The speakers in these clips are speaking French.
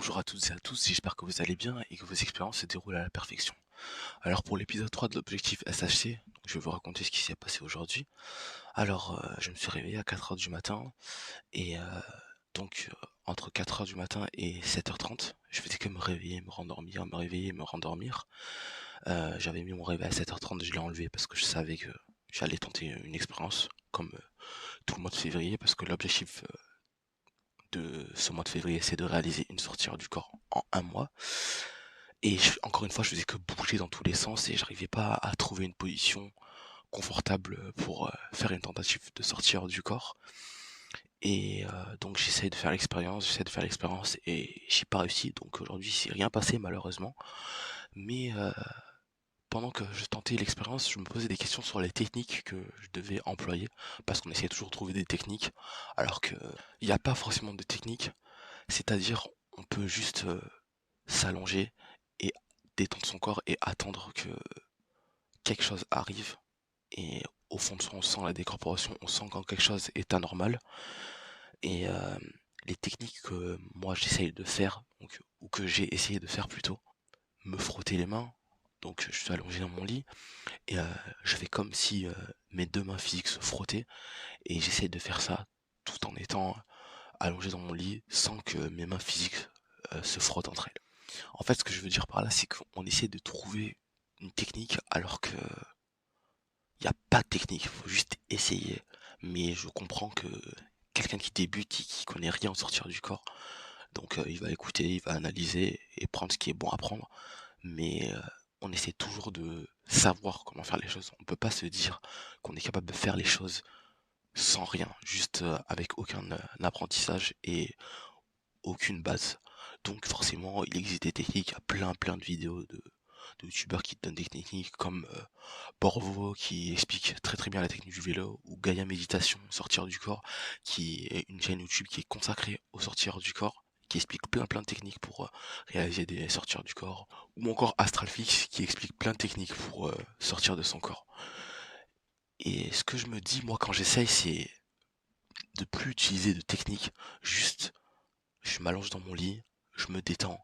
Bonjour à toutes et à tous, j'espère que vous allez bien et que vos expériences se déroulent à la perfection. Alors pour l'épisode 3 de l'objectif SHC, je vais vous raconter ce qui s'est passé aujourd'hui. Alors je me suis réveillé à 4 heures du matin et entre 4 heures du matin et 7h30, je faisais que me réveiller, me rendormir, me réveiller, me rendormir. J'avais mis mon réveil à 7h30, je l'ai enlevé parce que je savais que j'allais tenter une expérience comme tout le mois de février parce que l'objectif de ce mois de février, c'est de réaliser une sortie hors du corps en un mois. Et encore une fois, je faisais que bouger dans tous les sens et j'arrivais pas à trouver une position confortable pour faire une tentative de sortie hors du corps. Et donc j'essaie de faire l'expérience et j'ai pas réussi. Donc aujourd'hui, il s'est rien passé malheureusement. Mais pendant que je tentais l'expérience, je me posais des questions sur les techniques que je devais employer parce qu'on essayait toujours de trouver des techniques alors que il n'y a pas forcément de technique. C'est-à-dire, on peut juste s'allonger et détendre son corps et attendre que quelque chose arrive. Et au fond de soi, on sent la décorporation, on sent quand quelque chose est anormal. Et les techniques que moi j'essaye de faire, ou que j'ai essayé de faire plutôt, me frotter les mains. Donc je suis allongé dans mon lit et je fais comme si mes deux mains physiques se frottaient et j'essaye de faire ça tout en étant allongé dans mon lit sans que mes mains physiques se frottent entre elles. En fait, ce que je veux dire par là, c'est qu'on essaie de trouver une technique alors que il n'y a pas de technique, il faut juste essayer. Mais je comprends que quelqu'un qui débute et qui connaît rien en sortir du corps, donc il va écouter, il va analyser et prendre ce qui est bon à prendre. Mais on essaie toujours de savoir comment faire les choses. On peut pas se dire qu'on est capable de faire les choses sans rien, juste avec aucun apprentissage et aucune base. Donc forcément, il existe des techniques, il y a plein de vidéos de youtubeurs qui te donnent des techniques comme Borvo qui explique très bien la technique du vélo, ou Gaia Méditation, sortir du corps, qui est une chaîne YouTube qui est consacrée au sortir du corps, qui explique plein de techniques pour réaliser des sortir du corps, ou encore Astralfix qui explique plein de techniques pour sortir de son corps. Et ce que je me dis moi quand j'essaye, c'est de plus utiliser de techniques, juste je m'allonge dans mon lit, je me détends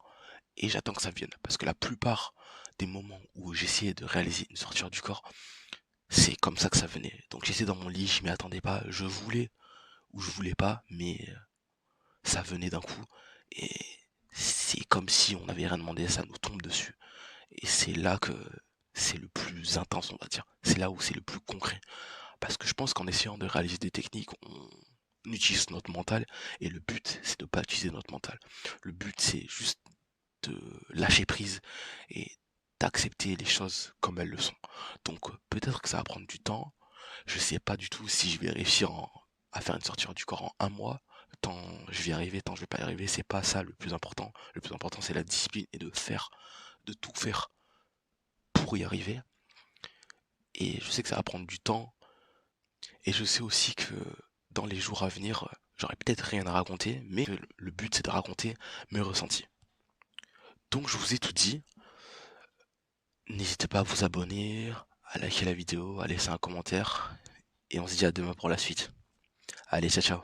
et j'attends que ça vienne. Parce que la plupart des moments où j'essayais de réaliser une sortie du corps, c'est comme ça que ça venait. Donc j'étais dans mon lit, je m'y attendais pas, je voulais ou je voulais pas, mais ça venait d'un coup. Et c'est comme si on n'avait rien demandé, ça nous tombe dessus. Et c'est là que c'est le plus intense, on va dire. C'est là où c'est le plus concret. Parce que je pense qu'en essayant de réaliser des techniques, on utilise notre mental. Et le but, c'est de pas utiliser notre mental. Le but, c'est juste de lâcher prise et d'accepter les choses comme elles le sont. Donc peut-être que ça va prendre du temps. Je sais pas du tout si je vais réussir à faire une sortie du corps en un mois. Tant je vais y arriver, tant je vais pas y arriver, c'est pas ça le plus important. Le plus important c'est la discipline et de tout faire pour y arriver. Et je sais que ça va prendre du temps. Et je sais aussi que dans les jours à venir, j'aurai peut-être rien à raconter, mais le but c'est de raconter mes ressentis. Donc je vous ai tout dit. N'hésitez pas à vous abonner, à liker la vidéo, à laisser un commentaire. Et on se dit à demain pour la suite. Allez, ciao ciao.